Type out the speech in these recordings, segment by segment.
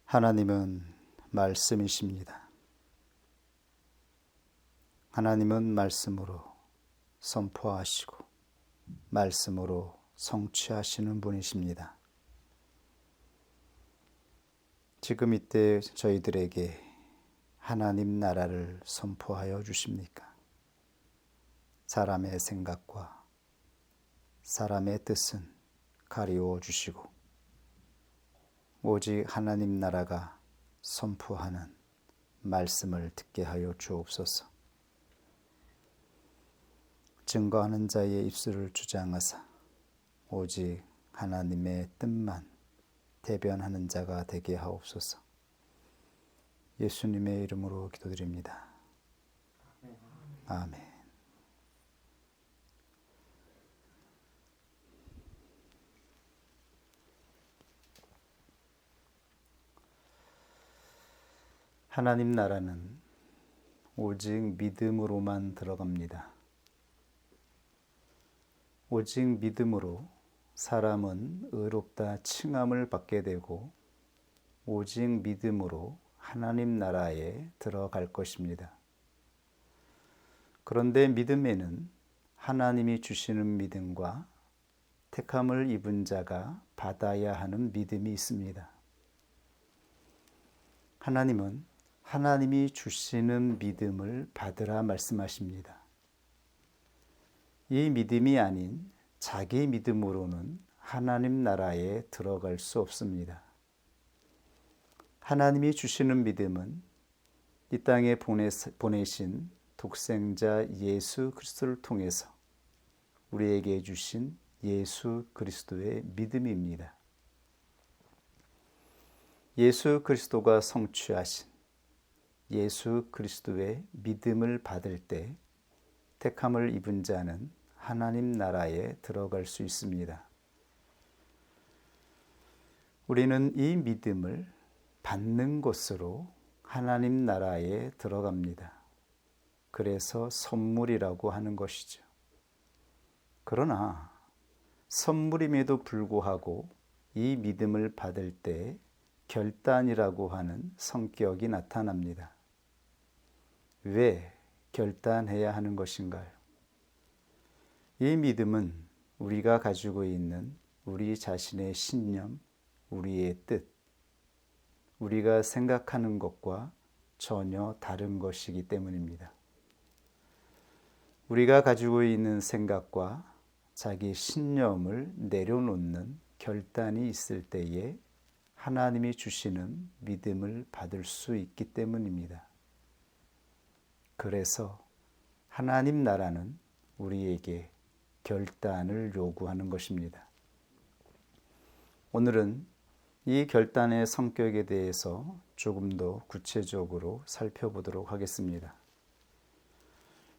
하나님은 말씀이십니다. 하나님은 말씀으로 선포하시고 말씀으로 성취하시는 분이십니다. 지금 이때 저희들에게 하나님 나라를 선포하여 주십니까? 사람의 생각과 사람의 뜻은 가리워 주시고 오직 하나님 나라가 선포하는 말씀을 듣게 하여 주옵소서. 증거하는 자의 입술을 주장하사 오직 하나님의 뜻만 대변하는 자가 되게 하옵소서. 예수님의 이름으로 기도드립니다. 아멘. 하나님 나라는 오직 믿음으로만 들어갑니다. 오직 믿음으로 사람은 의롭다 칭함을 받게 되고 오직 믿음으로 하나님 나라에 들어갈 것입니다. 그런데 믿음에는 하나님이 주시는 믿음과 택함을 입은 자가 받아야 하는 믿음이 있습니다. 하나님은 하나님이 주시는 믿음을 받으라 말씀하십니다. 이 믿음이 아닌 자기 믿음으로는 하나님 나라에 들어갈 수 없습니다. 하나님이 주시는 믿음은 이 땅에 보내신 독생자 예수 그리스도를 통해서 우리에게 주신 예수 그리스도의 믿음입니다. 예수 그리스도가 성취하신 예수 그리스도의 믿음을 받을 때 택함을 입은 자는 하나님 나라에 들어갈 수 있습니다. 우리는 이 믿음을 받는 것으로 하나님 나라에 들어갑니다. 그래서 선물이라고 하는 것이죠. 그러나 선물임에도 불구하고 이 믿음을 받을 때 결단이라고 하는 성격이 나타납니다. 왜 결단해야 하는 것인가요? 이 믿음은 우리가 가지고 있는 우리 자신의 신념, 우리의 뜻, 우리가 생각하는 것과 전혀 다른 것이기 때문입니다. 우리가 가지고 있는 생각과 자기 신념을 내려놓는 결단이 있을 때에 하나님이 주시는 믿음을 받을 수 있기 때문입니다. 그래서 하나님 나라는 우리에게 결단을 요구하는 것입니다. 오늘은 이 결단의 성격에 대해서 조금 더 구체적으로 살펴보도록 하겠습니다.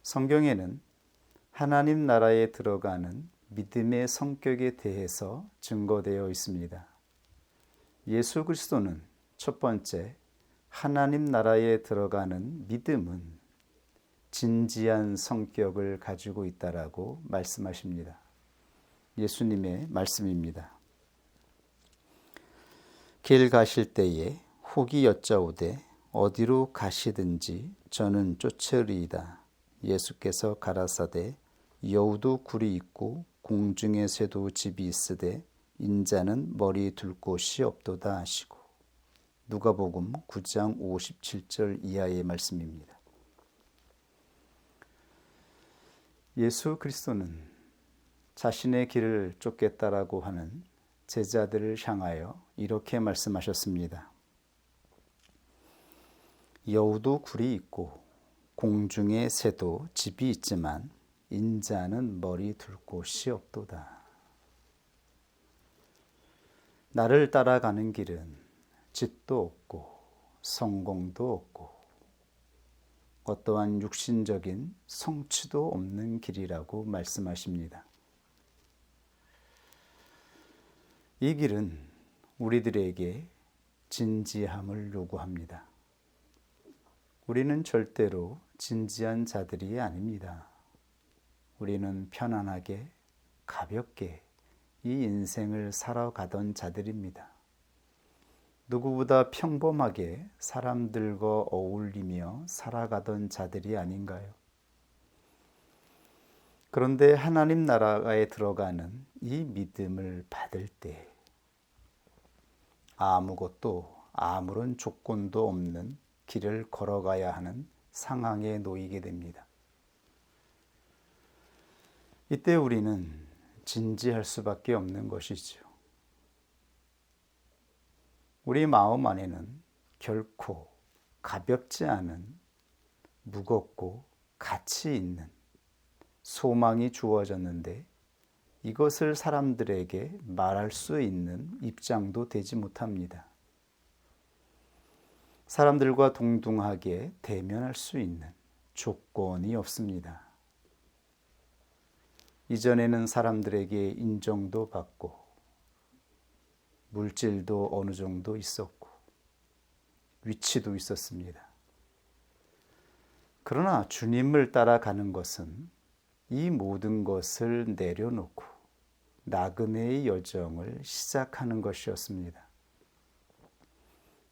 성경에는 하나님 나라에 들어가는 믿음의 성격에 대해서 증거되어 있습니다. 예수 그리스도는 첫 번째 하나님 나라에 들어가는 믿음은 진지한 성격을 가지고 있다라고 말씀하십니다. 예수님의 말씀입니다. 길 가실 때에 혹이 여짜오되 어디로 가시든지 저는 쫓으리이다. 예수께서 가라사대 여우도 굴이 있고 공중의 새도 집이 있으되 인자는 머리 둘 곳이 없도다 하시고. 누가복음 9장 57절 이하의 말씀입니다. 예수 그리스도는 자신의 길을 쫓겠다라고 하는 제자들을 향하여 이렇게 말씀하셨습니다. 여우도 굴이 있고 공중에 새도 집이 있지만 인자는 머리 둘 곳이 없도다. 나를 따라가는 길은 집도 없고 성공도 없고 어떠한 육신적인 성취도 없는 길이라고 말씀하십니다. 이 길은 우리들에게 진지함을 요구합니다. 우리는 절대로 진지한 자들이 아닙니다. 우리는 편안하게 가볍게 이 인생을 살아가던 자들입니다. 누구보다 평범하게 사람들과 어울리며 살아가던 자들이 아닌가요? 그런데 하나님 나라에 들어가는 이 믿음을 받을 때 아무것도 아무런 조건도 없는 길을 걸어가야 하는 상황에 놓이게 됩니다. 이때 우리는 진지할 수밖에 없는 것이죠. 우리 마음 안에는 결코 가볍지 않은 무겁고 가치 있는 소망이 주어졌는데 이것을 사람들에게 말할 수 있는 입장도 되지 못합니다. 사람들과 동등하게 대면할 수 있는 조건이 없습니다. 이전에는 사람들에게 인정도 받고 물질도 어느 정도 있었고 위치도 있었습니다. 그러나 주님을 따라가는 것은 이 모든 것을 내려놓고 나그네의 여정을 시작하는 것이었습니다.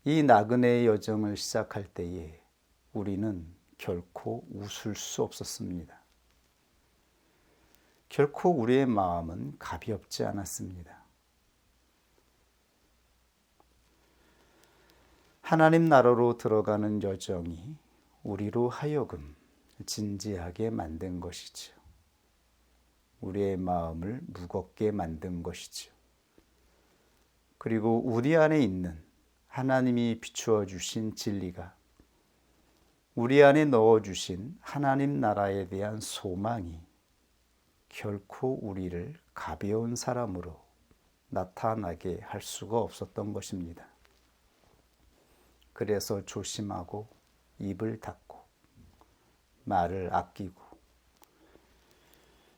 이 나그네의 여정을 시작할 때에 우리는 결코 웃을 수 없었습니다. 결코 우리의 마음은 가볍지 않았습니다. 하나님 나라로 들어가는 여정이 우리로 하여금 진지하게 만든 것이죠. 우리의 마음을 무겁게 만든 것이죠. 그리고 우리 안에 있는 하나님이 비추어 주신 진리가 우리 안에 넣어 주신 하나님 나라에 대한 소망이 결코 우리를 가벼운 사람으로 나타나게 할 수가 없었던 것입니다. 그래서 조심하고 입을 닫고 말을 아끼고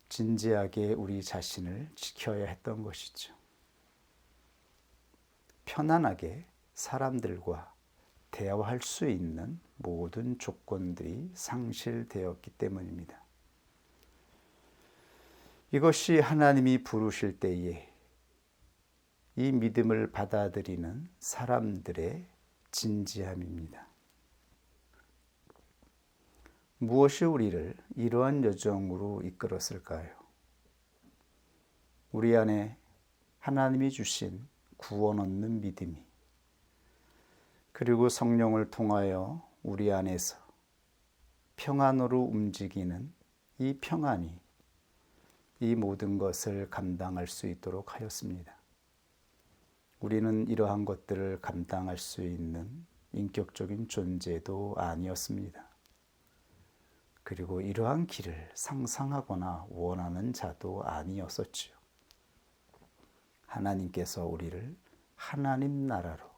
진지하게 우리 자신을 지켜야 했던 것이죠. 편안하게 사람들과 대화할 수 있는 모든 조건들이 상실되었기 때문입니다. 이것이 하나님이 부르실 때에 이 믿음을 받아들이는 사람들의 진지함입니다. 무엇이 우리를 이러한 여정으로 이끌었을까요? 우리 안에 하나님이 주신 구원 얻는 믿음이 그리고 성령을 통하여 우리 안에서 평안으로 움직이는 이 평안이 이 모든 것을 감당할 수 있도록 하였습니다. 우리는 이러한 것들을 감당할 수 있는 인격적인 존재도 아니었습니다. 그리고 이러한 길을 상상하거나 원하는 자도 아니었었지요. 하나님께서 우리를 하나님 나라로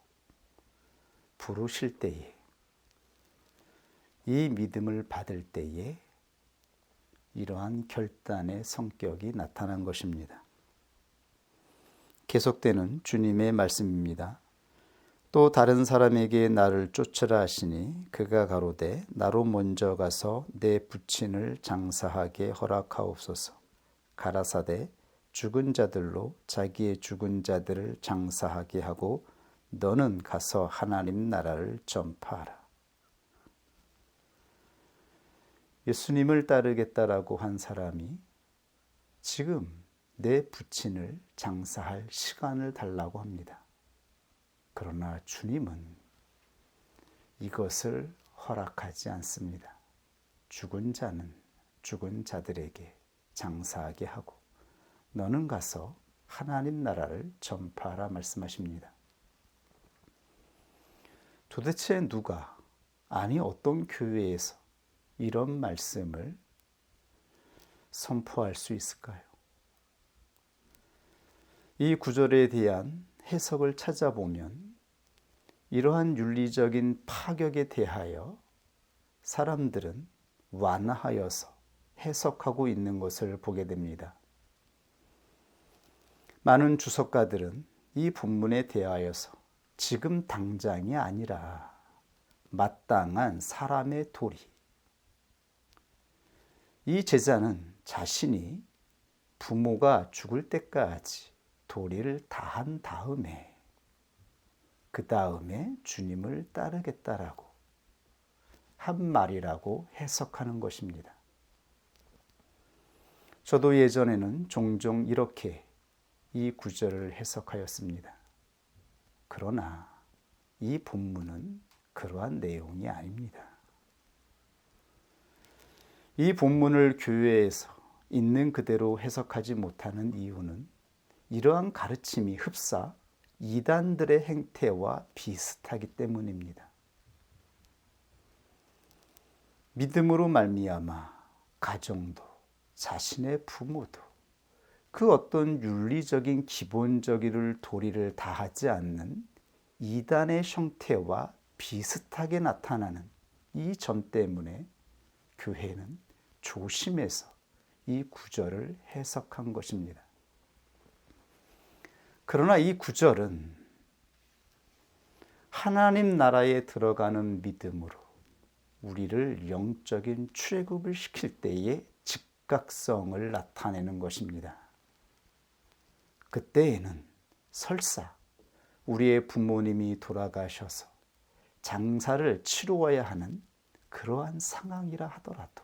부르실 때에 이 믿음을 받을 때에 이러한 결단의 성격이 나타난 것입니다. 계속되는 주님의 말씀입니다. 또 다른 사람에게 나를 쫓으라 하시니 그가 가로되 나로 먼저 가서 내 부친을 장사하게 허락하옵소서. 가라사대 죽은 자들로 자기의 죽은 자들을 장사하게 하고 너는 가서 하나님 나라를 전파하라. 예수님을 따르겠다라고 한 사람이 지금 내 부친을 장사할 시간을 달라고 합니다. 그러나 주님은 이것을 허락하지 않습니다. 죽은 자는 죽은 자들에게 장사하게 하고 너는 가서 하나님 나라를 전파하라 말씀하십니다. 도대체 누가, 아니 어떤 교회에서 이런 말씀을 선포할 수 있을까요? 이 구절에 대한 해석을 찾아보면 이러한 윤리적인 파격에 대하여 사람들은 완화하여서 해석하고 있는 것을 보게 됩니다. 많은 주석가들은 이 본문에 대하여서 지금 당장이 아니라 마땅한 사람의 도리, 이 제자는 자신이 부모가 죽을 때까지 도리를 다한 다음에 그 다음에 주님을 따르겠다라고 한 말이라고 해석하는 것입니다. 저도 예전에는 종종 이렇게 이 구절을 해석하였습니다. 그러나 이 본문은 그러한 내용이 아닙니다. 이 본문을 교회에서 있는 그대로 해석하지 못하는 이유는 이러한 가르침이 흡사 이단들의 행태와 비슷하기 때문입니다. 믿음으로 말미암아 가정도 자신의 부모도 그 어떤 윤리적인 기본적인 도리를 다하지 않는 이단의 형태와 비슷하게 나타나는 이 점 때문에 교회는 조심해서 이 구절을 해석한 것입니다. 그러나 이 구절은 하나님 나라에 들어가는 믿음으로 우리를 영적인 출애굽을 시킬 때의 즉각성을 나타내는 것입니다. 그때에는 설사 우리의 부모님이 돌아가셔서 장사를 치루어야 하는 그러한 상황이라 하더라도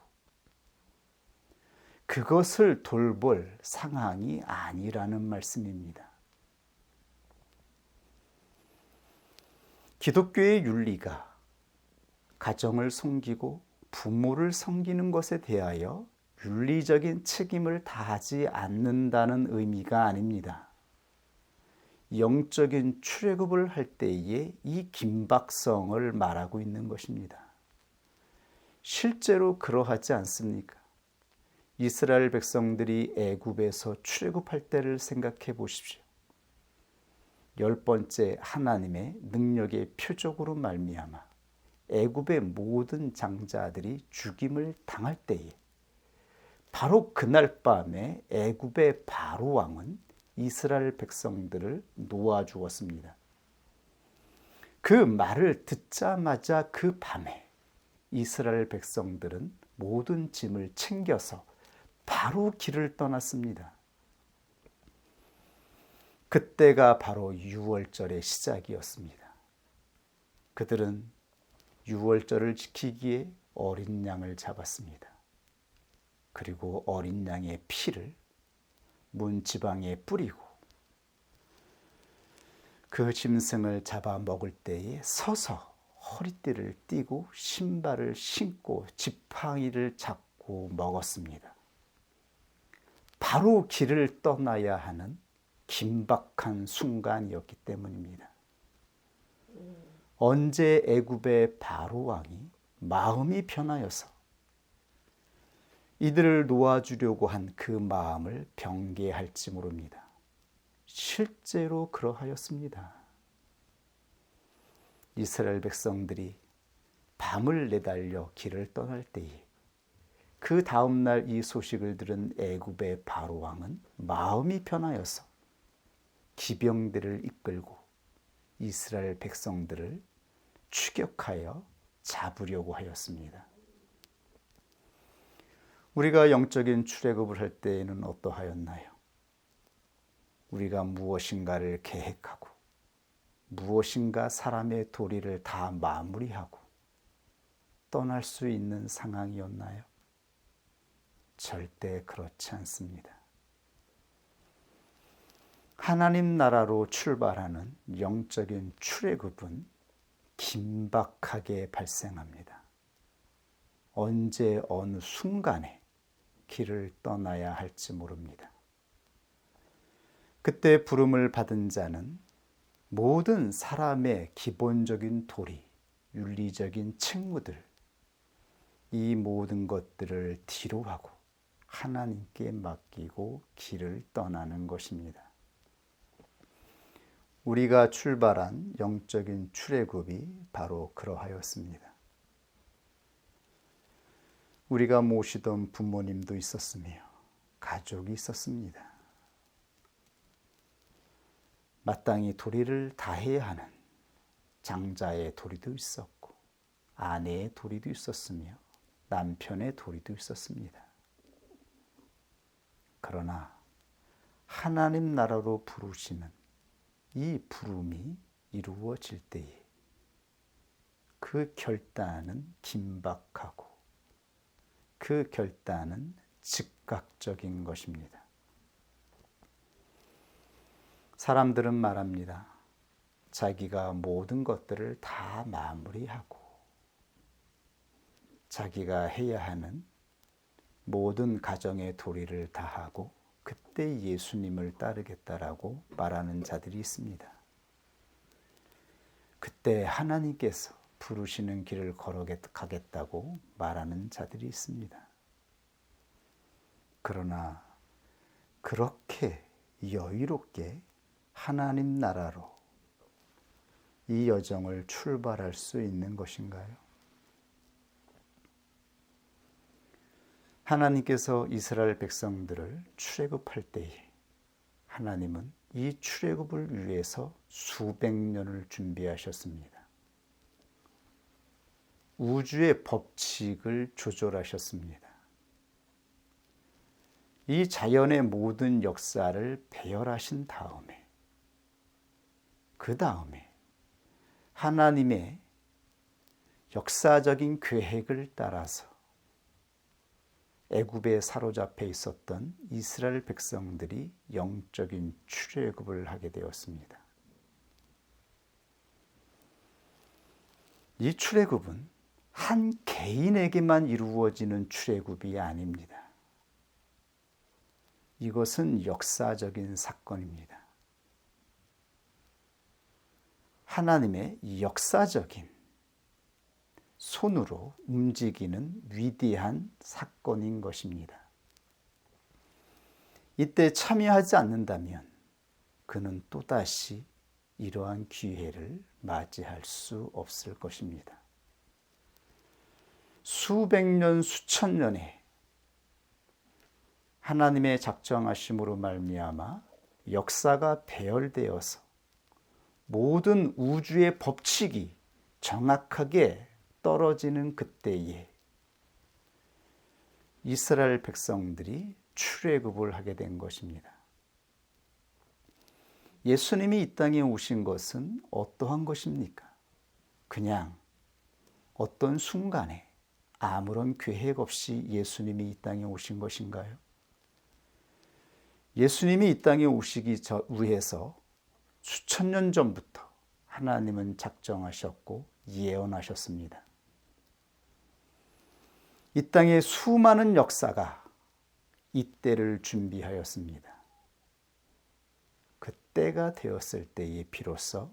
그것을 돌볼 상황이 아니라는 말씀입니다. 기독교의 윤리가 가정을 섬기고 부모를 섬기는 것에 대하여 윤리적인 책임을 다하지 않는다는 의미가 아닙니다. 영적인 출애굽을 할 때에 이 긴박성을 말하고 있는 것입니다. 실제로 그러하지 않습니까? 이스라엘 백성들이 애굽에서 출애굽할 때를 생각해 보십시오. 10번째 하나님의 능력의 표적으로 말미암아 애굽의 모든 장자들이 죽임을 당할 때에 바로 그날 밤에 애굽의 바로 왕은 이스라엘 백성들을 놓아주었습니다. 그 말을 듣자마자 그 밤에 이스라엘 백성들은 모든 짐을 챙겨서 바로 길을 떠났습니다. 그때가 바로 유월절의 시작이었습니다. 그들은 유월절을 지키기에 어린 양을 잡았습니다. 그리고 어린 양의 피를 문 지방에 뿌리고 그 짐승을 잡아 먹을 때에 서서 허리띠를 띠고 신발을 신고 지팡이를 잡고 먹었습니다. 바로 길을 떠나야 하는 긴박한 순간이었기 때문입니다. 언제 애굽의 바로 왕이 마음이 변하여서 이들을 놓아주려고 한 그 마음을 변개할지 모릅니다. 실제로 그러하였습니다. 이스라엘 백성들이 밤을 내달려 길을 떠날 때에 그 다음날 이 소식을 들은 애굽의 바로 왕은 마음이 변하여서 기병들을 이끌고 이스라엘 백성들을 추격하여 잡으려고 하였습니다. 우리가 영적인 출애굽을 할 때에는 어떠하였나요? 우리가 무엇인가를 계획하고 무엇인가 사람의 도리를 다 마무리하고 떠날 수 있는 상황이었나요? 절대 그렇지 않습니다. 하나님 나라로 출발하는 영적인 출애굽은 긴박하게 발생합니다. 언제 어느 순간에 길을 떠나야 할지 모릅니다. 그때 부름을 받은 자는 모든 사람의 기본적인 도리, 윤리적인 책무들, 이 모든 것들을 뒤로하고 하나님께 맡기고 길을 떠나는 것입니다. 우리가 출발한 영적인 출애굽이 바로 그러하였습니다. 우리가 모시던 부모님도 있었으며 가족이 있었습니다. 마땅히 도리를 다해야 하는 장자의 도리도 있었고 아내의 도리도 있었으며 남편의 도리도 있었습니다. 그러나 하나님 나라로 부르시는 이 부름이 이루어질 때에 그 결단은 긴박하고 그 결단은 즉각적인 것입니다. 사람들은 말합니다. 자기가 모든 것들을 다 마무리하고 자기가 해야 하는 모든 가정의 도리를 다하고 그때 예수님을 따르겠다라고 말하는 자들이 있습니다. 그때 하나님께서 부르시는 길을 걸어가겠다고 말하는 자들이 있습니다. 그러나 그렇게 여유롭게 하나님 나라로 이 여정을 출발할 수 있는 것인가요? 하나님께서 이스라엘 백성들을 출애굽할 때에 하나님은 이 출애굽을 위해서 수백 년을 준비하셨습니다. 우주의 법칙을 조절하셨습니다. 이 자연의 모든 역사를 배열하신 다음에 그 다음에 하나님의 역사적인 계획을 따라서 애굽에 사로잡혀 있었던 이스라엘 백성들이 영적인 출애굽을 하게 되었습니다. 이 출애굽은 한 개인에게만 이루어지는 출애굽이 아닙니다. 이것은 역사적인 사건입니다. 하나님의 역사적인 손으로 움직이는 위대한 사건인 것입니다. 이때 참여하지 않는다면 그는 또다시 이러한 기회를 맞이할 수 없을 것입니다. 수백 년, 수천 년의 하나님의 작정하심으로 말미암아 역사가 배열되어서 모든 우주의 법칙이 정확하게 떨어지는 그때에 이스라엘 백성들이 출애굽을 하게 된 것입니다. 예수님이 이 땅에 오신 것은 어떠한 것입니까? 그냥 어떤 순간에 아무런 계획 없이 예수님이 이 땅에 오신 것인가요? 예수님이 이 땅에 오시기 위해서 수천 년 전부터 하나님은 작정하셨고 예언하셨습니다. 이 땅의 수많은 역사가 이때를 준비하였습니다. 그때가 되었을 때에 비로소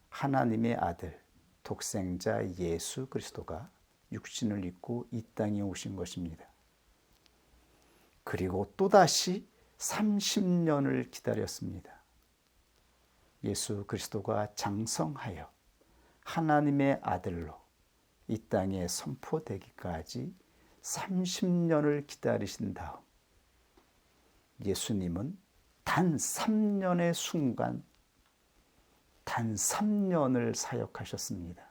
하나님의 아들, 독생자 예수 그리스도가 육신을 입고 이 땅에 오신 것입니다. 그리고 또다시 30년을 기다렸습니다. 예수 그리스도가 장성하여 하나님의 아들로 이 땅에 선포되기까지 30년을 기다리신 다음 예수님은 단 3년의 순간, 단 3년을 사역하셨습니다.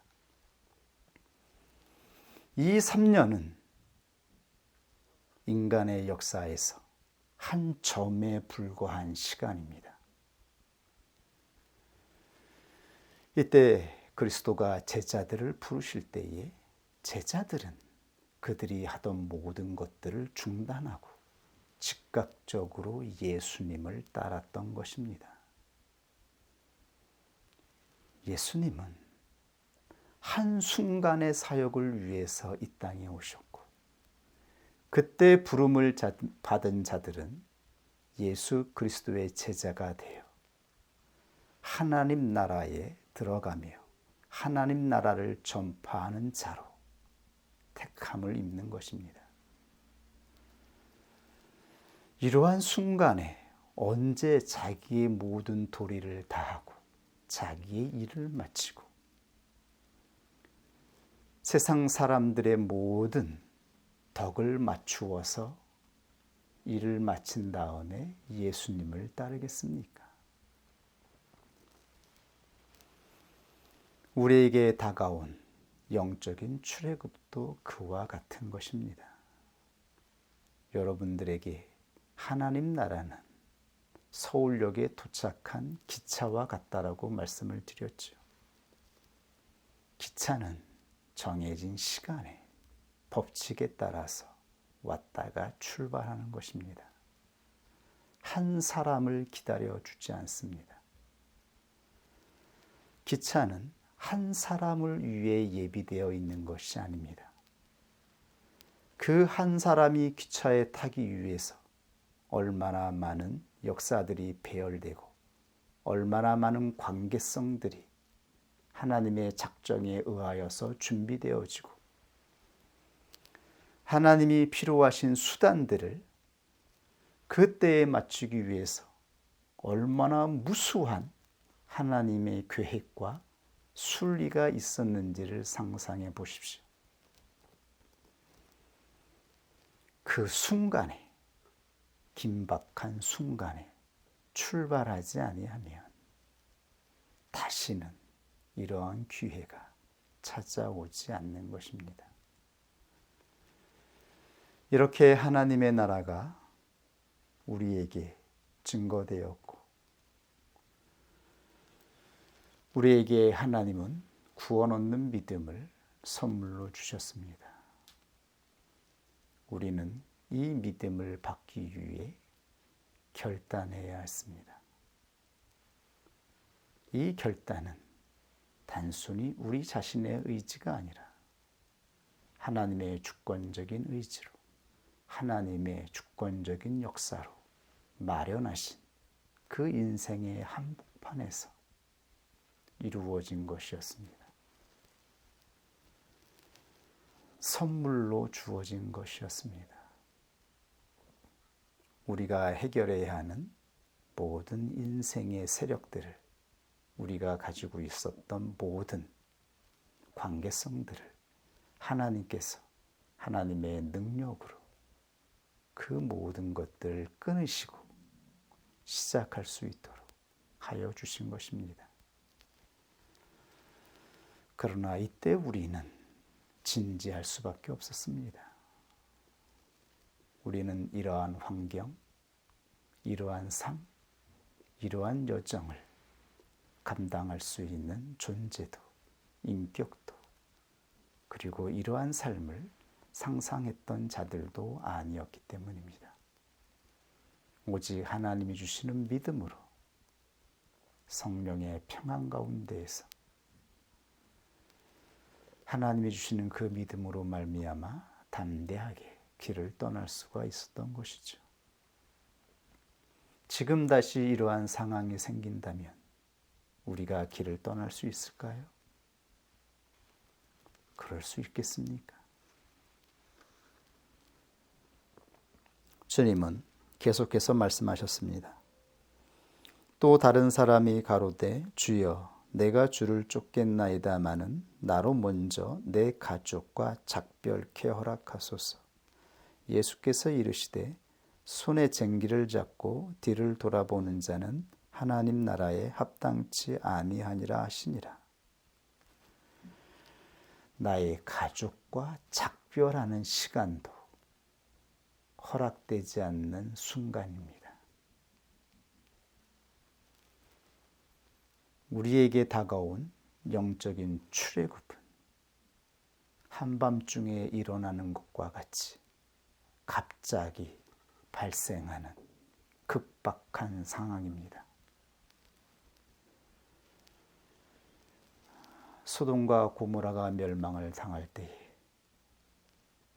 이 3년은 인간의 역사에서 한 점에 불과한 시간입니다. 이때 그리스도가 제자들을 부르실 때에 제자들은 그들이 하던 모든 것들을 중단하고 즉각적으로 예수님을 따랐던 것입니다. 예수님은 한순간의 사역을 위해서 이 땅에 오셨고 그때 부름을 받은 자들은 예수 그리스도의 제자가 되어 하나님 나라에 들어가며 하나님 나라를 전파하는 자로 택함을 입는 것입니다. 이러한 순간에 언제 자기의 모든 도리를 다하고 자기의 일을 마치고 세상 사람들의 모든 덕을 맞추어서 일을 마친 다음에 예수님을 따르겠습니까? 우리에게 다가온 영적인 출애굽도 그와 같은 것입니다. 여러분들에게 하나님 나라는 서울역에 도착한 기차와 같다라고 말씀을 드렸죠. 기차는 정해진 시간에 법칙에 따라서 왔다가 출발하는 것입니다. 한 사람을 기다려 주지 않습니다. 기차는 한 사람을 위해 예비되어 있는 것이 아닙니다. 그 한 사람이 기차에 타기 위해서 얼마나 많은 역사들이 배열되고 얼마나 많은 관계성들이 하나님의 작정에 의하여서 준비되어지고 하나님이 필요하신 수단들을 그때에 맞추기 위해서 얼마나 무수한 하나님의 계획과 순리가 있었는지를 상상해 보십시오. 그 순간에, 긴박한 순간에 출발하지 아니하면 다시는 이러한 기회가 찾아오지 않는 것입니다. 이렇게 하나님의 나라가 우리에게 증거되었고 우리에게 하나님은 구원 얻는 믿음을 선물로 주셨습니다. 우리는 이 믿음을 받기 위해 결단해야 했습니다. 이 결단은 단순히 우리 자신의 의지가 아니라 하나님의 주권적인 의지로 하나님의 주권적인 역사로 마련하신 그 인생의 한복판에서 이루어진 것이었습니다. 선물로 주어진 것이었습니다. 우리가 해결해야 하는 모든 인생의 세력들을 우리가 가지고 있었던 모든 관계성들을 하나님께서 하나님의 능력으로 그 모든 것들을 끊으시고 시작할 수 있도록 하여 주신 것입니다. 그러나 이때 우리는 진지할 수밖에 없었습니다. 우리는 이러한 환경, 이러한 삶, 이러한 여정을 감당할 수 있는 존재도, 인격도, 그리고 이러한 삶을 상상했던 자들도 아니었기 때문입니다. 오직 하나님이 주시는 믿음으로 성령의 평안 가운데에서 하나님이 주시는 그 믿음으로 말미암아 담대하게 길을 떠날 수가 있었던 것이죠. 지금 다시 이러한 상황이 생긴다면 우리가 길을 떠날 수 있을까요? 그럴 수 있겠습니까? 주님은 계속해서 말씀하셨습니다. 또 다른 사람이 가로되 주여 내가 주를 쫓겠나이다마는 나로 먼저 내 가족과 작별케 허락하소서. 예수께서 이르시되 손에 쟁기를 잡고 뒤를 돌아보는 자는 하나님 나라에 합당치 아니하니라 하시니라. 나의 가족과 작별하는 시간도 허락되지 않는 순간입니다. 우리에게 다가온 영적인 출애굽은 한밤중에 일어나는 것과 같이 갑자기 발생하는 급박한 상황입니다. 소돔과 고모라가 멸망을 당할 때에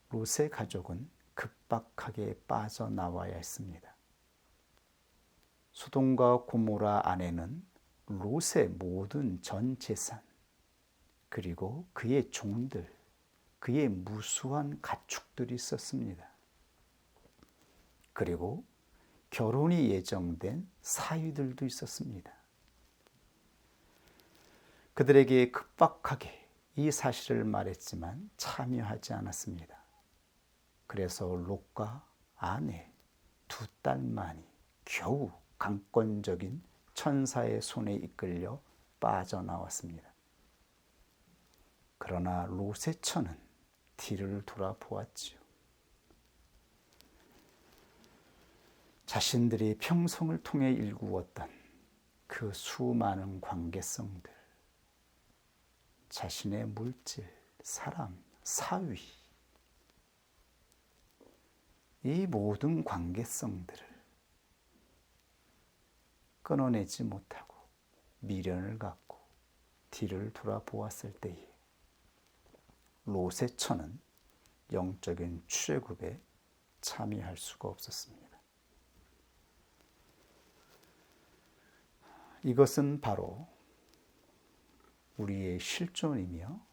롯의 가족은 급박하게 빠져나와야 했습니다. 소돔과 고모라 안에는 롯의 모든 전 재산, 그리고 그의 종들, 그의 무수한 가축들이 있었습니다. 그리고 결혼이 예정된 사위들도 있었습니다. 그들에게 급박하게 이 사실을 말했지만 참여하지 않았습니다. 그래서 롯과 아내 두 딸만이 겨우 강권적인 천사의 손에 이끌려 빠져나왔습니다. 그러나 롯의 처는 뒤를 돌아보았지요. 자신들이 평생을 통해 일구었던 그 수많은 관계성들, 자신의 물질, 사람, 사위, 이 모든 관계성들을 끊어내지 못하고 미련을 갖고 뒤를 돌아보았을 때에 롯의 처는 영적인 출애굽에 참여할 수가 없었습니다. 이것은 바로 우리의 실존이며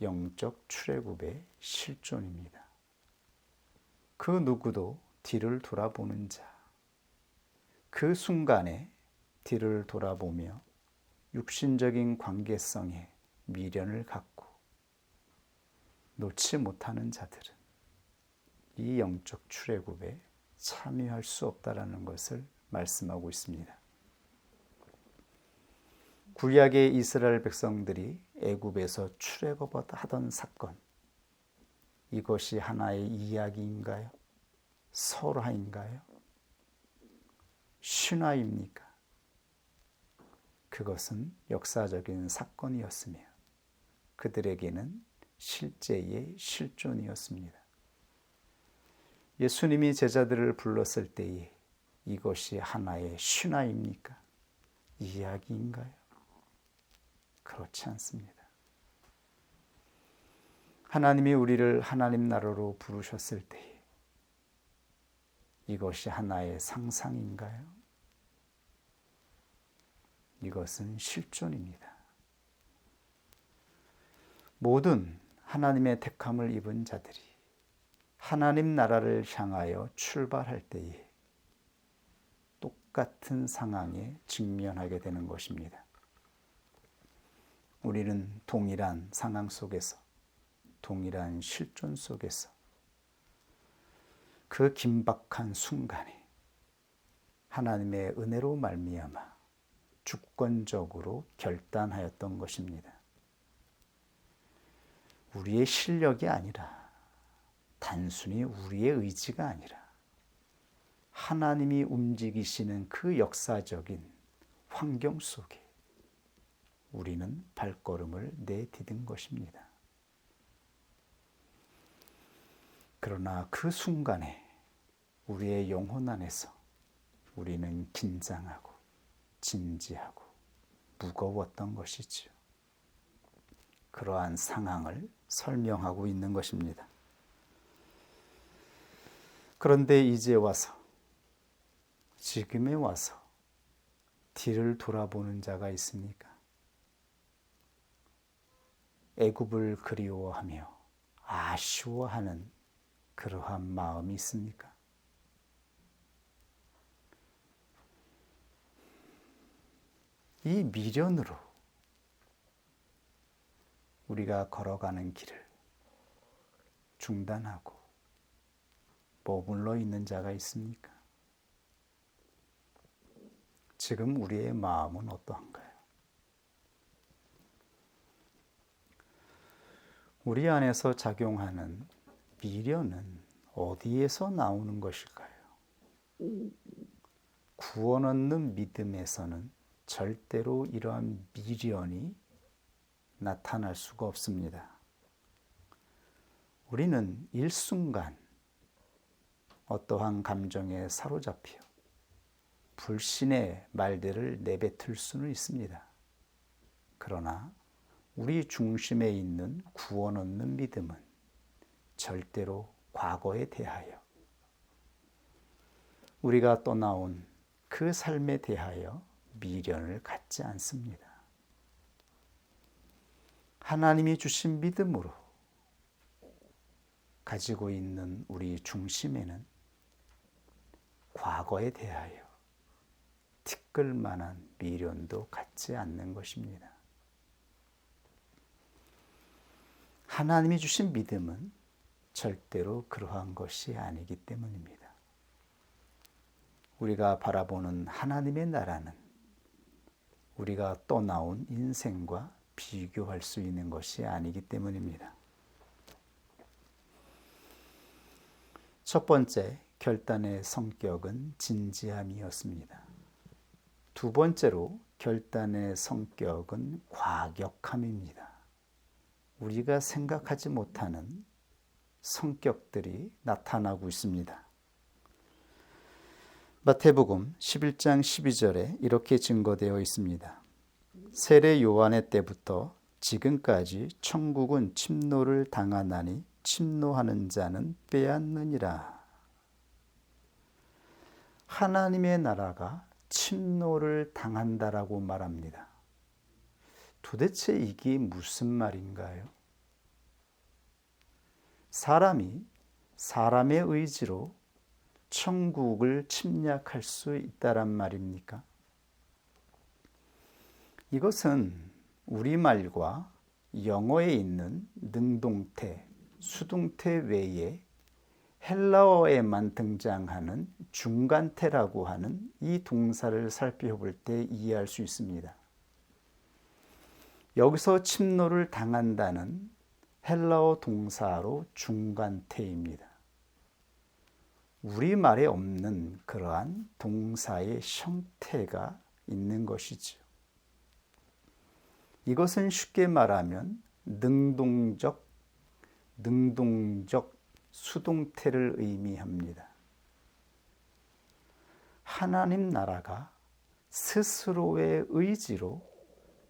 영적 출애굽의 실존입니다. 그 누구도 뒤를 돌아보는 자, 그 순간에 뒤를 돌아보며 육신적인 관계성에 미련을 갖고 놓지 못하는 자들은 이 영적 출애굽에 참여할 수 없다라는 것을 말씀하고 있습니다. 구약의 이스라엘 백성들이 애굽에서 출애굽하던 사건, 이것이 하나의 이야기인가요? 설화인가요? 신화입니까? 그것은 역사적인 사건이었으며 그들에게는 실제의 실존이었습니다. 예수님이 제자들을 불렀을 때에 이것이 하나의 신화입니까? 이야기인가요? 그렇지 않습니다. 하나님이 우리를 하나님 나라로 부르셨을 때에 이것이 하나의 상상인가요? 이것은 실존입니다. 모든 하나님의 택함을 입은 자들이 하나님 나라를 향하여 출발할 때에 똑같은 상황에 직면하게 되는 것입니다. 우리는 동일한 상황 속에서, 동일한 실존 속에서 그 긴박한 순간에 하나님의 은혜로 말미암아 주권적으로 결단하였던 것입니다. 우리의 실력이 아니라, 단순히 우리의 의지가 아니라 하나님이 움직이시는 그 역사적인 환경 속에 우리는 발걸음을 내디딘 것입니다. 그러나 그 순간에 우리의 영혼 안에서 우리는 긴장하고 진지하고 무거웠던 것이지요. 그러한 상황을 설명하고 있는 것입니다. 그런데 이제 와서, 지금에 와서 뒤를 돌아보는 자가 있습니까? 애굽을 그리워하며 아쉬워하는 그러한 마음이 있습니까? 이 미련으로 우리가 걸어가는 길을 중단하고 머물러 있는 자가 있습니까? 지금 우리의 마음은 어떠한가요? 우리 안에서 작용하는 미련은 어디에서 나오는 것일까요? 구원 얻는 믿음에서는 절대로 이러한 미련이 나타날 수가 없습니다. 우리는 일순간 어떠한 감정에 사로잡혀 불신의 말들을 내뱉을 수는 있습니다. 그러나 우리 중심에 있는 구원 얻는 믿음은 절대로 과거에 대하여, 우리가 떠나온 그 삶에 대하여 미련을 갖지 않습니다. 하나님이 주신 믿음으로 가지고 있는 우리 중심에는 과거에 대하여 티끌만한 미련도 갖지 않는 것입니다. 하나님이 주신 믿음은 절대로 그러한 것이 아니기 때문입니다. 우리가 바라보는 하나님의 나라는 우리가 떠나온 인생과 비교할 수 있는 것이 아니기 때문입니다. 첫 번째, 결단의 성격은 진지함이었습니다. 두 번째로, 결단의 성격은 과격함입니다. 우리가 생각하지 못하는 성격들이 나타나고 있습니다. 마태복음 11장 12절에 이렇게 증거되어 있습니다. 세례 요한의 때부터 지금까지 천국은 침노를 당하나니 침노하는 자는 빼앗느니라. 하나님의 나라가 침노를 당한다라고 말합니다. 도대체 이게 무슨 말인가요? 사람이 사람의 의지로 천국을 침략할 수 있다란 말입니까? 이것은 우리말과 영어에 있는 능동태, 수동태 외에 헬라어에만 등장하는 중간태라고 하는 이 동사를 살펴볼 때 이해할 수 있습니다. 여기서 침노를 당한다는 헬라어 동사로 중간태입니다. 우리말에 없는 그러한 동사의 형태가 있는 것이죠. 이것은 쉽게 말하면 능동적 수동태를 의미합니다. 하나님 나라가 스스로의 의지로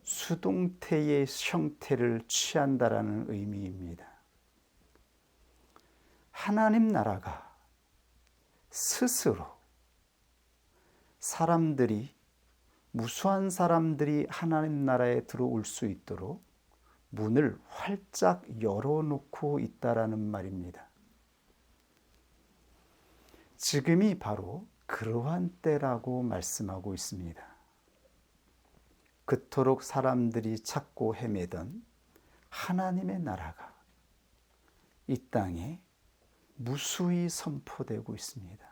수동태의 형태를 취한다라는 의미입니다. 하나님 나라가 스스로 무수한 사람들이 하나님 나라에 들어올 수 있도록 문을 활짝 열어놓고 있다라는 말입니다. 지금이 바로 그러한 때라고 말씀하고 있습니다. 그토록 사람들이 찾고 헤매던 하나님의 나라가 이 땅에 무수히 선포되고 있습니다.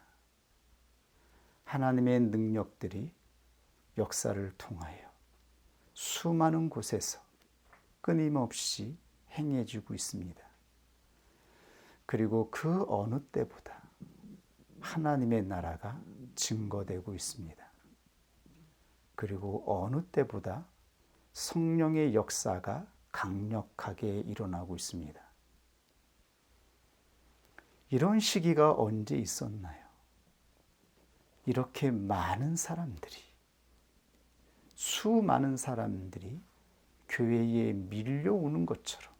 하나님의 능력들이 역사를 통하여 수많은 곳에서 끊임없이 행해지고 있습니다. 그리고 그 어느 때보다 하나님의 나라가 증거되고 있습니다. 그리고 어느 때보다 성령의 역사가 강력하게 일어나고 있습니다. 이런 시기가 언제 있었나요? 이렇게 수많은 사람들이 교회에 밀려오는 것처럼,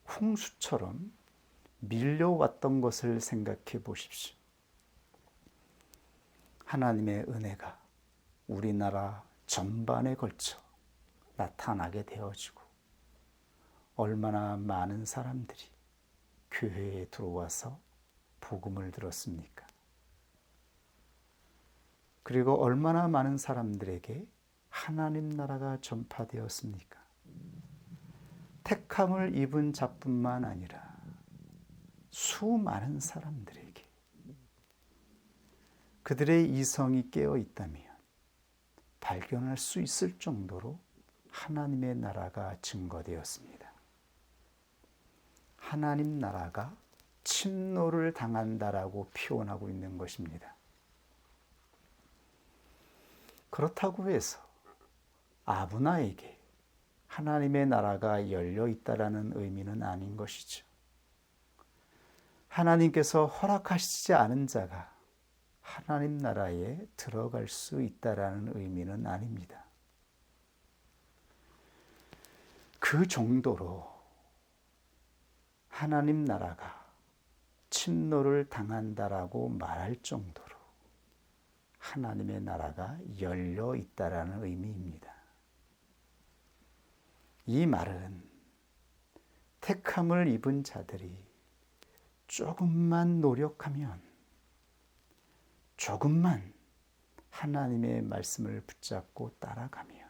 홍수처럼 밀려왔던 것을 생각해 보십시오. 하나님의 은혜가 우리나라 전반에 걸쳐 나타나게 되어지고 얼마나 많은 사람들이 교회에 들어와서 복음을 들었습니까? 그리고 얼마나 많은 사람들에게 하나님 나라가 전파되었습니까? 택함을 입은 자뿐만 아니라 수많은 사람들에게 그들의 이성이 깨어 있다면 발견할 수 있을 정도로 하나님의 나라가 증거되었습니다. 하나님 나라가 침노를 당한다라고 표현하고 있는 것입니다. 그렇다고 해서 아무나에게 하나님의 나라가 열려 있다라는 의미는 아닌 것이죠. 하나님께서 허락하시지 않은 자가 하나님 나라에 들어갈 수 있다라는 의미는 아닙니다. 그 정도로 하나님 나라가 침노를 당한다라고 말할 정도로 하나님의 나라가 열려 있다라는 의미입니다. 이 말은 택함을 입은 자들이 조금만 노력하면, 조금만 하나님의 말씀을 붙잡고 따라가면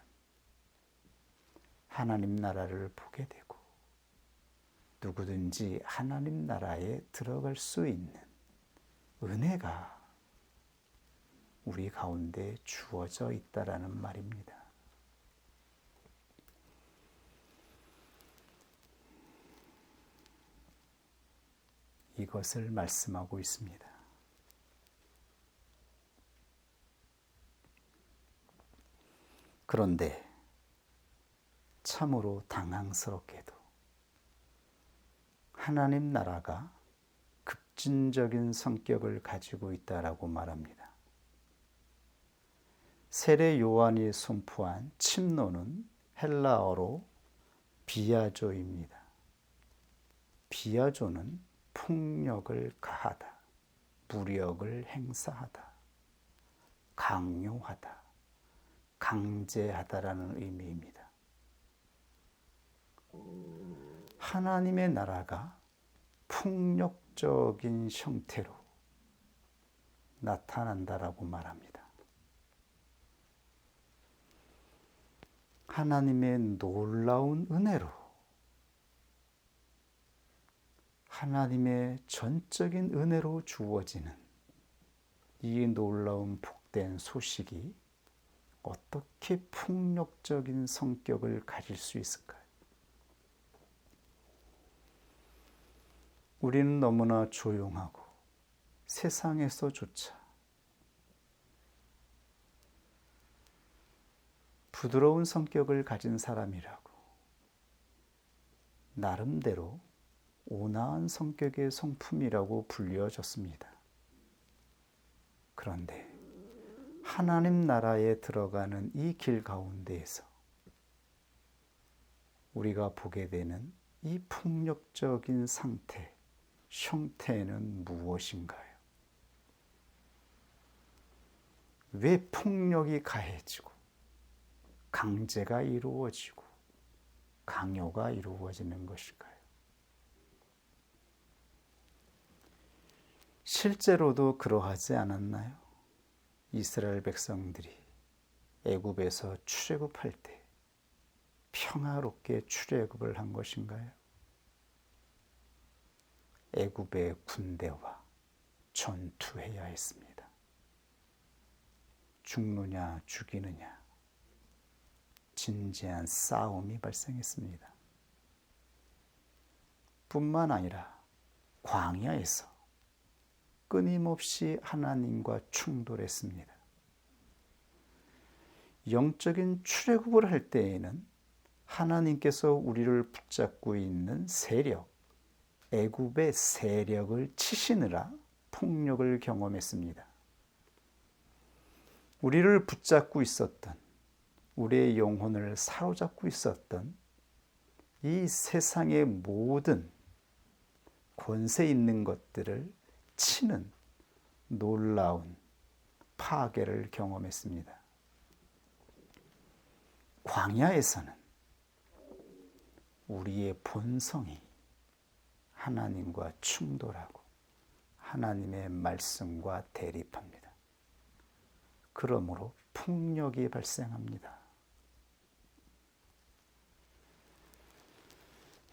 하나님 나라를 보게 되고 누구든지 하나님 나라에 들어갈 수 있는 은혜가 우리 가운데 주어져 있다라는 말입니다. 이것을 말씀하고 있습니다. 그런데 참으로 당황스럽게도 하나님 나라가 급진적인 성격을 가지고 있다라고 말합니다. 세례 요한이 선포한 침노는 헬라어로 비아조입니다. 비아조는 폭력을 가하다, 무력을 행사하다, 강요하다, 강제하다라는 의미입니다. 하나님의 나라가 폭력적인 형태로 나타난다라고 말합니다. 하나님의 놀라운 은혜로 하나님의 전적인 은혜로 주어지는 이 놀라운 복된 소식이 어떻게 폭력적인 성격을 가질 수 있을까요? 우리는 너무나 조용하고 세상에서조차 부드러운 성격을 가진 사람이라고 나름대로 온화한 성격의 성품이라고 불려졌습니다. 그런데 하나님 나라에 들어가는 이 길 가운데에서 우리가 보게 되는 이 폭력적인 상태, 형태는 무엇인가요? 왜 폭력이 가해지고 강제가 이루어지고 강요가 이루어지는 것일까요? 실제로도 그러하지 않았나요? 이스라엘 백성들이 애굽에서 출애굽할 때 평화롭게 출애굽을 한 것인가요? 애굽의 군대와 전투해야 했습니다. 죽느냐 죽이느냐 진지한 싸움이 발생했습니다. 뿐만 아니라 광야에서 끊임없이 하나님과 충돌했습니다. 영적인 출애굽을 할 때에는 하나님께서 우리를 붙잡고 있는 세력, 애굽의 세력을 치시느라 폭력을 경험했습니다. 우리를 붙잡고 있었던, 우리의 영혼을 사로잡고 있었던 이 세상의 모든 권세 있는 것들을 치는 놀라운 파괴를 경험했습니다. 광야에서는 우리의 본성이 하나님과 충돌하고 하나님의 말씀과 대립합니다. 그러므로 폭력이 발생합니다.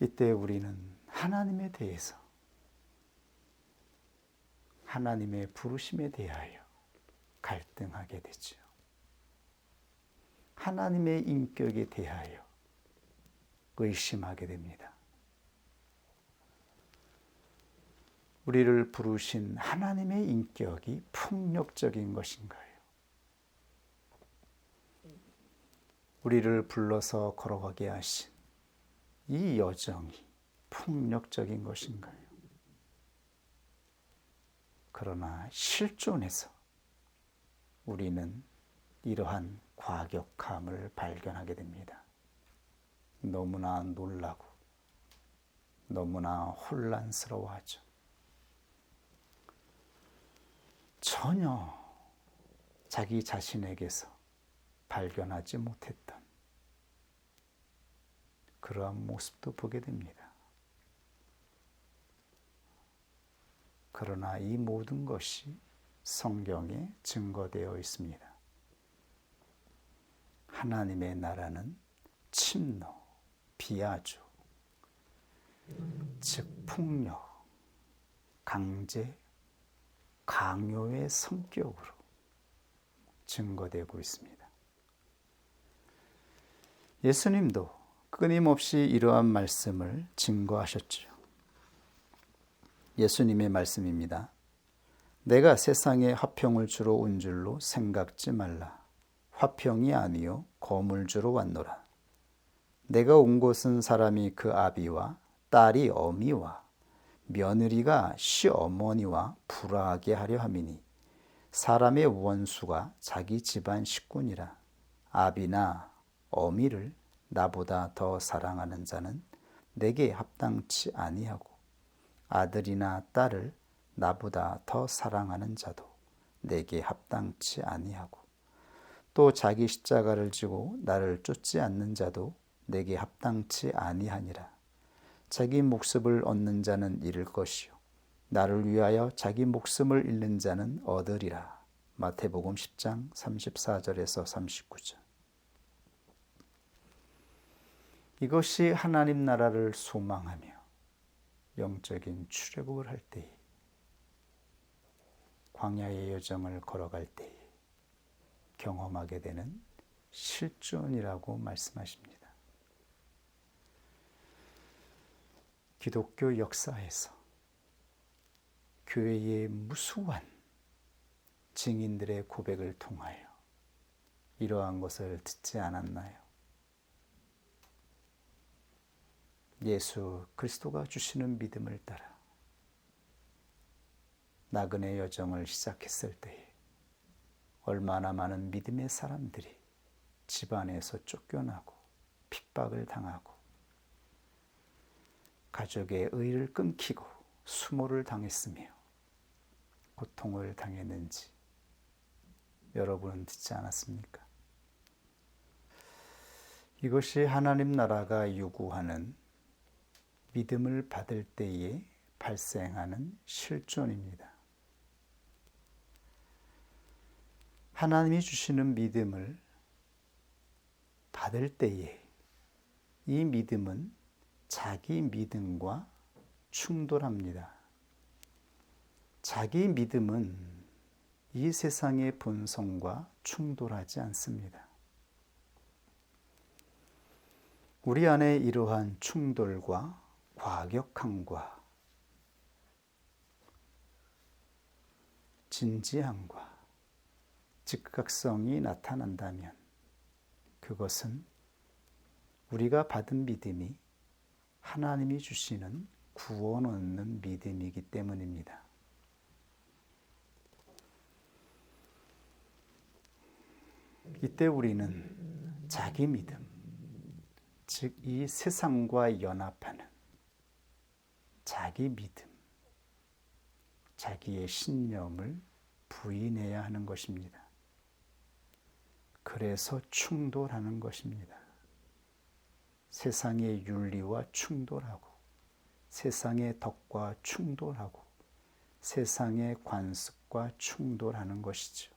이때 우리는 하나님에 대해서, 하나님의 부르심에 대하여 갈등하게 되죠. 하나님의 인격에 대하여 의심하게 됩니다. 우리를 부르신 하나님의 인격이 폭력적인 것인가요? 우리를 불러서 걸어가게 하신 이 여정이 폭력적인 것인가요? 그러나 실존에서 우리는 이러한 과격함을 발견하게 됩니다. 너무나 놀라고 너무나 혼란스러워하죠. 전혀 자기 자신에게서 발견하지 못했던 그러한 모습도 보게 됩니다. 그러나 이 모든 것이 성경에 증거되어 있습니다. 하나님의 나라는 침노, 비아조, 즉 폭력, 강제, 강요의 성격으로 증거되고 있습니다. 예수님도 끊임없이 이러한 말씀을 증거하셨죠. 예수님의 말씀입니다. 내가 세상에 화평을 주러 온 줄로 생각지 말라. 화평이 아니요 검을 주러 왔노라. 내가 온 곳은 사람이 그 아비와 딸이 어미와 며느리가 시어머니와 불화하게 하려 함이니 사람의 원수가 자기 집안 식구니라. 아비나 어미를 나보다 더 사랑하는 자는 내게 합당치 아니하고 아들이나 딸을 나보다 더 사랑하는 자도 내게 합당치 아니하고 또 자기 십자가를 지고 나를 쫓지 않는 자도 내게 합당치 아니하니라. 자기 목숨을 얻는 자는 잃을 것이요 나를 위하여 자기 목숨을 잃는 자는 얻으리라. 마태복음 10장 34절에서 39절. 이것이 하나님 나라를 소망하며 영적인 출애굽을 할 때에, 광야의 여정을 걸어갈 때에 경험하게 되는 실존이라고 말씀하십니다. 기독교 역사에서 교회의 무수한 증인들의 고백을 통하여 이러한 것을 듣지 않았나요? 예수 그리스도가 주시는 믿음을 따라 나그네 여정을 시작했을 때에 얼마나 많은 믿음의 사람들이 집안에서 쫓겨나고 핍박을 당하고 가족의 의를 끊기고 수모를 당했으며 고통을 당했는지 여러분은 듣지 않았습니까? 이것이 하나님 나라가 요구하는 믿음을 받을 때에 발생하는 실존입니다. 하나님이 주시는 믿음을 받을 때에 이 믿음은 자기 믿음과 충돌합니다. 자기 믿음은 이 세상의 본성과 충돌하지 않습니다. 우리 안에 이러한 충돌과 과격함과 진지함과 즉각성이 나타난다면 그것은 우리가 받은 믿음이 하나님이 주시는 구원 얻는 믿음이기 때문입니다. 이때 우리는 자기 믿음, 즉 이 세상과 연합하는 자기 믿음, 자기의 신념을 부인해야 하는 것입니다. 그래서 충돌하는 것입니다. 세상의 윤리와 충돌하고 세상의 덕과 충돌하고 세상의 관습과 충돌하는 것이죠.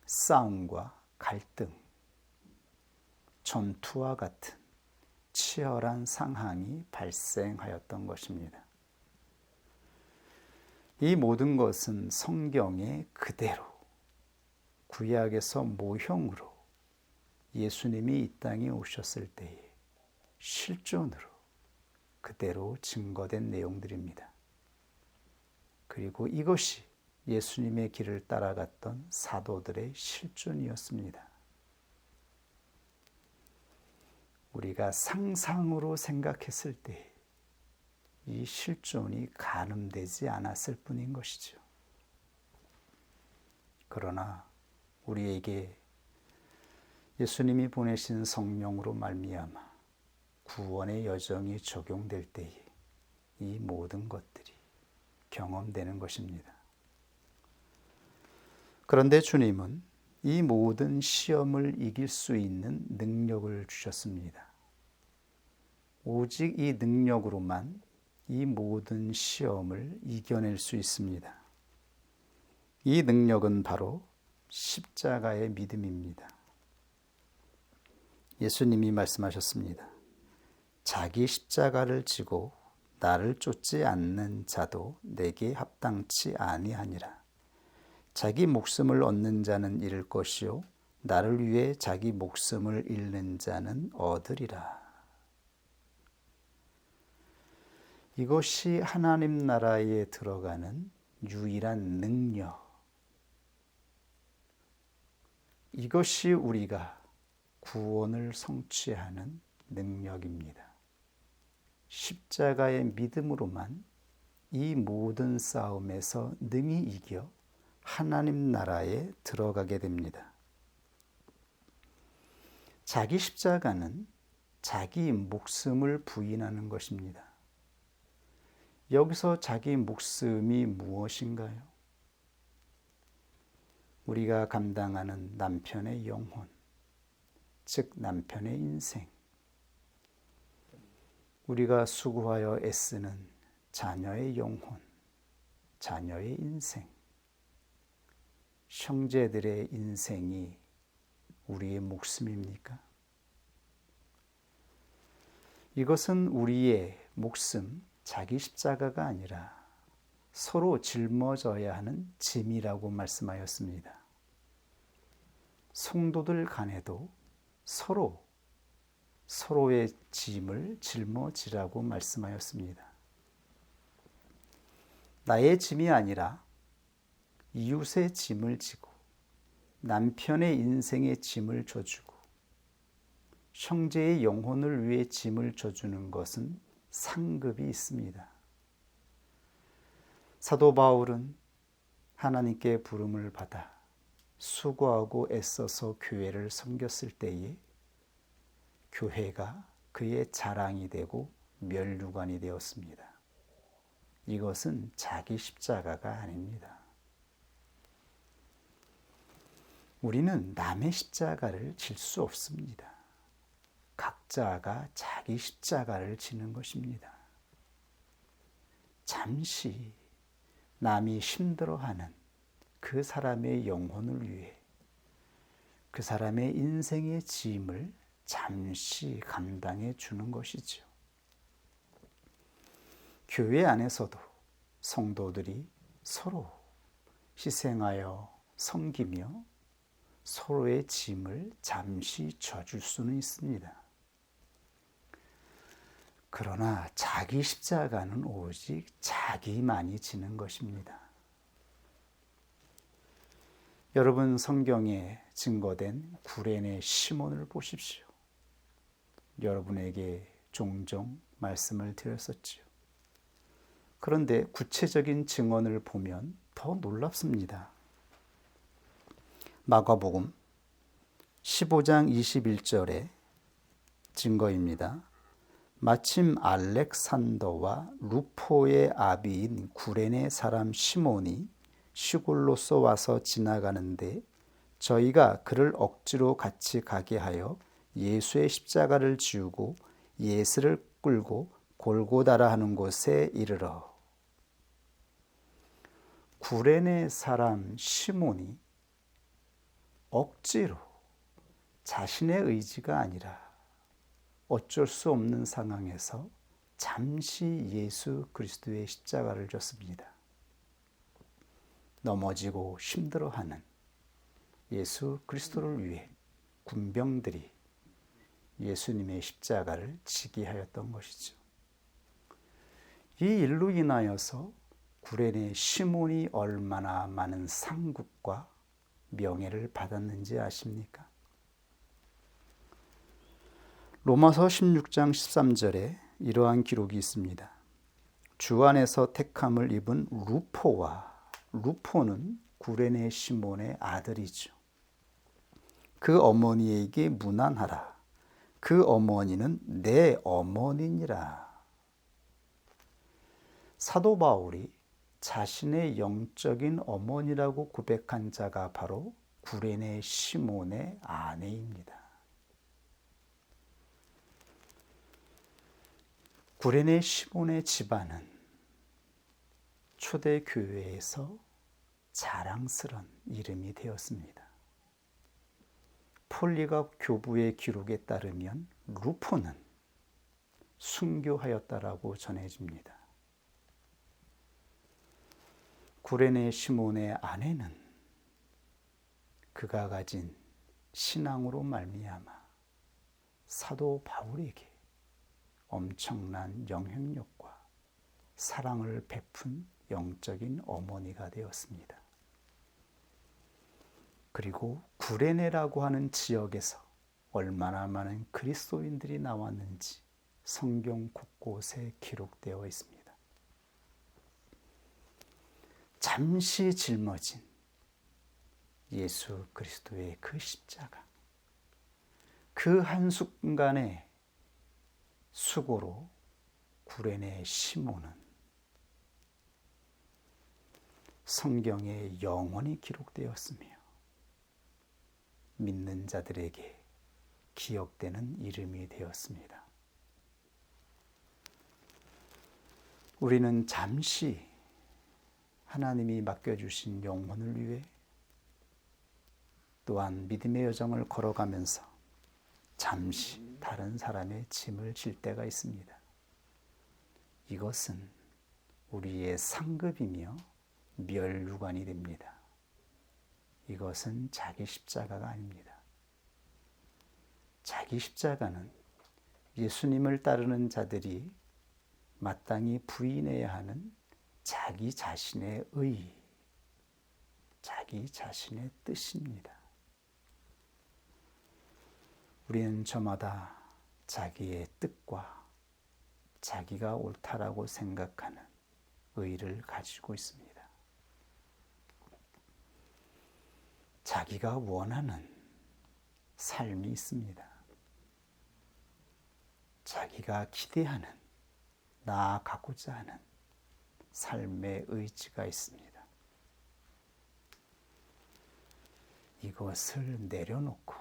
싸움과 갈등, 전투와 같은 치열한 상황이 발생하였던 것입니다. 이 모든 것은 성경에 그대로 구약에서 모형으로 예수님이 이 땅에 오셨을 때의 실존으로 그대로 증거된 내용들입니다. 그리고 이것이 예수님의 길을 따라갔던 사도들의 실존이었습니다. 우리가 상상으로 생각했을 때 이 실존이 가늠되지 않았을 뿐인 것이죠. 그러나 우리에게 예수님이 보내신 성령으로 말미암아 구원의 여정이 적용될 때에 이 모든 것들이 경험되는 것입니다. 그런데 주님은 이 모든 시험을 이길 수 있는 능력을 주셨습니다. 오직 이 능력으로만 이 모든 시험을 이겨낼 수 있습니다. 이 능력은 바로 십자가의 믿음입니다. 예수님이 말씀하셨습니다. 자기 십자가를 지고 나를 쫓지 않는 자도 내게 합당치 아니하니라. 자기 목숨을 얻는 자는 잃을 것이요 나를 위해 자기 목숨을 잃는 자는 얻으리라. 이것이 하나님 나라에 들어가는 유일한 능력. 이것이 우리가 구원을 성취하는 능력입니다. 십자가의 믿음으로만 이 모든 싸움에서 능히 이겨 하나님 나라에 들어가게 됩니다. 자기 십자가는 자기 목숨을 부인하는 것입니다. 여기서 자기 목숨이 무엇인가요? 우리가 감당하는 남편의 영혼, 즉 남편의 인생, 우리가 수고하여 애쓰는 자녀의 영혼, 자녀의 인생, 형제들의 인생이 우리의 목숨입니까? 이것은 우리의 목숨, 자기 십자가가 아니라 서로 짊어져야 하는 짐이라고 말씀하였습니다. 성도들 간에도 서로의 짐을 짊어지라고 말씀하였습니다. 나의 짐이 아니라 이웃의 짐을 지고 남편의 인생의 짐을 져주고 형제의 영혼을 위해 짐을 져주는 것은 상급이 있습니다. 사도 바울은 하나님께 부름을 받아 수고하고 애써서 교회를 섬겼을 때에 교회가 그의 자랑이 되고 면류관이 되었습니다. 이것은 자기 십자가가 아닙니다. 우리는 남의 십자가를 질 수 없습니다. 각자가 자기 십자가를 지는 것입니다. 잠시 남이 힘들어하는 그 사람의 영혼을 위해 그 사람의 인생의 짐을 잠시 감당해 주는 것이죠. 교회 안에서도 성도들이 서로 희생하여 섬기며 서로의 짐을 잠시 져줄 수는 있습니다. 그러나 자기 십자가는 오직 자기만이 지는 것입니다. 여러분, 성경에 증거된 구레네 시몬을 보십시오. 여러분에게 종종 말씀을 드렸었지요. 그런데 구체적인 증언을 보면 더 놀랍습니다. 마가복음 15장 21절의 증거입니다. 마침 알렉산더와 루포의 아비인 구레네 사람 시몬이 시골로서 와서 지나가는데 저희가 그를 억지로 같이 가게 하여 예수의 십자가를 지우고 예수를 끌고 골고다라 하는 곳에 이르러. 구레네 사람 시몬이 억지로 자신의 의지가 아니라 어쩔 수 없는 상황에서 잠시 예수 그리스도의 십자가를 졌습니다. 넘어지고 힘들어하는 예수 그리스도를 위해 군병들이 예수님의 십자가를 지게 하였던 것이죠. 이 일로 인하여서 구레네 시몬이 얼마나 많은 상급과 명예를 받았는지 아십니까? 로마서 16장 13절에 이러한 기록이 있습니다. 주 안에서 택함을 입은 루포는 구레네 시몬의 아들이죠. 그 어머니에게 문안하라. 그 어머니는 내 어머니니라. 사도 바울이 자신의 영적인 어머니라고 고백한 자가 바로 구레네 시몬의 아내입니다. 구레네 시몬의 집안은 초대교회에서 자랑스러운 이름이 되었습니다. 폴리갑 교부의 기록에 따르면 루포는 순교하였다라고 전해집니다. 구레네 시몬의 아내는 그가 가진 신앙으로 말미암아 사도 바울에게 엄청난 영향력과 사랑을 베푼 영적인 어머니가 되었습니다. 그리고 구레네라고 하는 지역에서 얼마나 많은 그리스도인들이 나왔는지 성경 곳곳에 기록되어 있습니다. 잠시 짊어진 예수 그리스도의 그 십자가, 그 한순간에 수고로 구레네 시몬은 성경에 영원히 기록되었으며 믿는 자들에게 기억되는 이름이 되었습니다. 우리는 잠시 하나님이 맡겨주신 영혼을 위해 또한 믿음의 여정을 걸어가면서 잠시 다른 사람의 짐을 질 때가 있습니다. 이것은 우리의 상급이며 멸류관이 됩니다. 이것은 자기 십자가가 아닙니다. 자기 십자가는 예수님을 따르는 자들이 마땅히 부인해야 하는 자기 자신의 의, 자기 자신의 뜻입니다. 우리는 저마다 자기의 뜻과 자기가 옳다라고 생각하는 의를 가지고 있습니다. 자기가 원하는 삶이 있습니다. 자기가 기대하는, 나아가고자 하는 삶의 의지가 있습니다. 이것을 내려놓고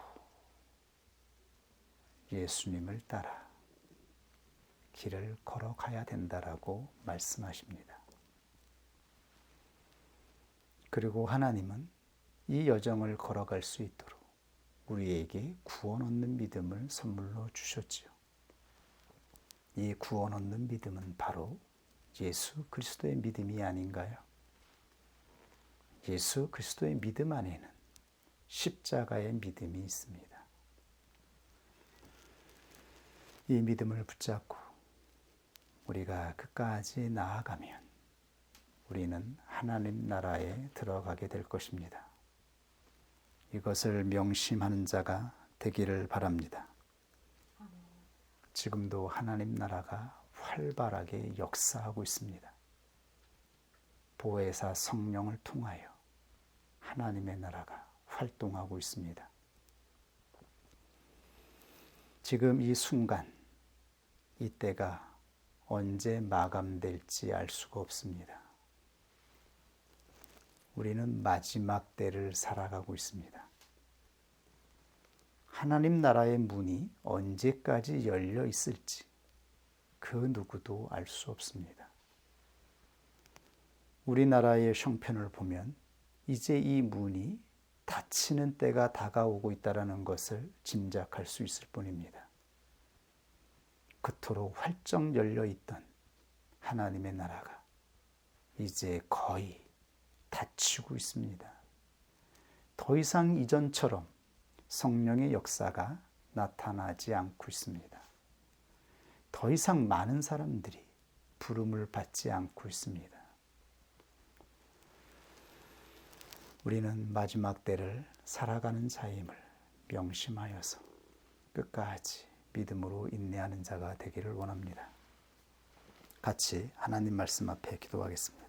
예수님을 따라 길을 걸어가야 된다라고 말씀하십니다. 그리고 하나님은 이 여정을 걸어갈 수 있도록 우리에게 구원 얻는 믿음을 선물로 주셨지요. 이 구원 얻는 믿음은 바로 예수 그리스도의 믿음이 아닌가요? 예수 그리스도의 믿음 안에는 십자가의 믿음이 있습니다. 이 믿음을 붙잡고 우리가 끝까지 나아가면 우리는 하나님 나라에 들어가게 될 것입니다. 이것을 명심하는 자가 되기를 바랍니다. 지금도 하나님 나라가 활발하게 역사하고 있습니다. 보혜사 성령을 통하여 하나님의 나라가 활동하고 있습니다. 지금 이 순간, 이때가 언제 마감될지 알 수가 없습니다. 우리는 마지막 때를 살아가고 있습니다. 하나님 나라의 문이 언제까지 열려 있을지 그 누구도 알 수 없습니다. 우리나라의 형편을 보면 이제 이 문이 닫히는 때가 다가오고 있다는 것을 짐작할 수 있을 뿐입니다. 그토록 활짝 열려 있던 하나님의 나라가 이제 거의 닫히고 있습니다. 더 이상 이전처럼 성령의 역사가 나타나지 않고 있습니다. 더 이상 많은 사람들이 부름을 받지 않고 있습니다. 우리는 마지막 때를 살아가는 자임을 명심하여서 끝까지 믿음으로 인내하는 자가 되기를 원합니다. 같이 하나님 말씀 앞에 기도하겠습니다.